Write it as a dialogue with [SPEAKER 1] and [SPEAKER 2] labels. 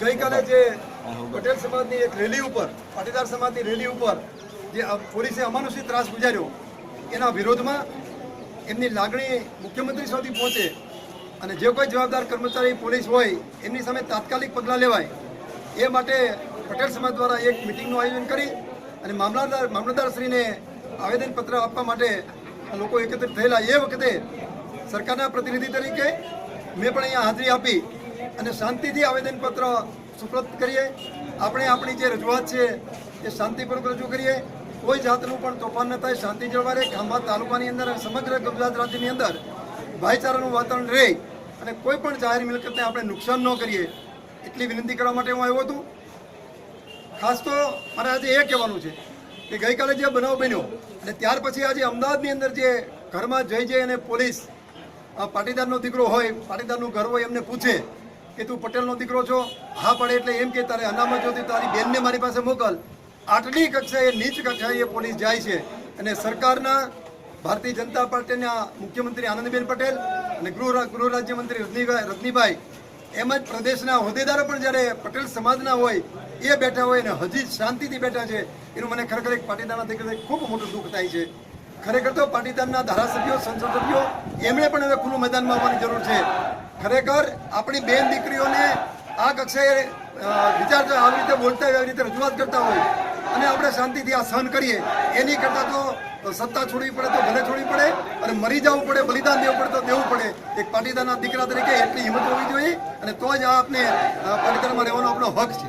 [SPEAKER 1] ગઈકાલે જે પટેલ સમાજની એક રેલી ઉપર, પાટીદાર સમાજની રેલી ઉપર જે પોલીસે અમાનુષી ત્રાસ ગુજાર્યો, એના વિરોધમાં એમની લાગણી મુખ્યમંત્રી સુધી પહોંચે અને જે કોઈ જવાબદાર કર્મચારી પોલીસ હોય એમની સામે તાત્કાલિક પગલાં લેવાય એ માટે પટેલ સમાજ દ્વારા એક મિટિંગનું આયોજન કરી અને મામલતદારશ્રીને આવેદનપત્ર આપવા માટે લોકો એકત્રિત થયેલા. એ વખતે સરકારના પ્રતિનિધિ તરીકે મેં પણ અહીંયા હાજરી આપી અને શાંતિથી આવેદનપત્ર સુપ્રત કરીએ. આપણે આપણી જે રજૂઆત છે એ શાંતિપૂર્વક રજૂ કરીએ. કોઈ જાતનું પણ તોફાન ન થાય, શાંતિ જળવાય. ખંભાત તાલુકાની અંદર સમગ્ર ગુજરાત રાજ્યની અંદર ભાઈચારાનું વાતાવરણ રહે અને કોઈ પણ જાહેર મિલકતને આપણે નુકસાન ન કરીએ એટલી વિનંતી કરવા માટે હું આવ્યો હતો. ખાસ તો મારે આજે એ કહેવાનું છે કે ગઈકાલે જે બનાવ બન્યો અને ત્યાર પછી આજે અમદાવાદની અંદર જે ઘરમાં જઈ અને પોલીસ પાટીદારનો દીકરો હોય, પાટીદારનું ઘર હોય, એમને પૂછે કે તું પટેલનો દીકરો છો? હા પડે એટલે એમ કે તારે અનામત જોતી તારી બેનને મારી પાસે મોકલ. આટલી કક્ષાએ, નીચ કક્ષાએ પોલીસ જાય છે અને સરકારના ભારતીય જનતા પાર્ટીના મુખ્યમંત્રી આનંદીબેન પટેલ અને ગૃહ રાજ્યમંત્રી રજનીભાઈ એમ જ પ્રદેશના હોદ્દેદારો પણ જ્યારે પટેલ સમાજના હોય એ બેઠા હોય અને હજી શાંતિથી બેઠા છે, એનું મને ખરેખર એક પાટીદારના દીકરાને ખૂબ મોટું દુઃખ થાય છે. ખરેખર તો પાટીદારના ધારાસભ્યો, સંસદ સભ્યો એમણે પણ હવે ખુલ્લું મેદાનમાં આવવાની જરૂર છે. ખરેખર આપણી બેન દીકરીઓને આ કક્ષાએ વિચાર આવી રીતે બોલતા હોય, આવી રીતે રજૂઆત કરતા હોય અને આપણે શાંતિથી આ સહન કરીએ, એની કરતાં તો સત્તા છોડવી પડે તો ભલે છોડવી પડે અને મરી જવું પડે, બલિદાન દેવું પડે તો દેવું પડે. એક પાટીદારના દીકરા તરીકે એટલી હિંમત હોવી જોઈએ અને તો જ આપને પાટીદારમાં રહેવાનો આપણો હક છે.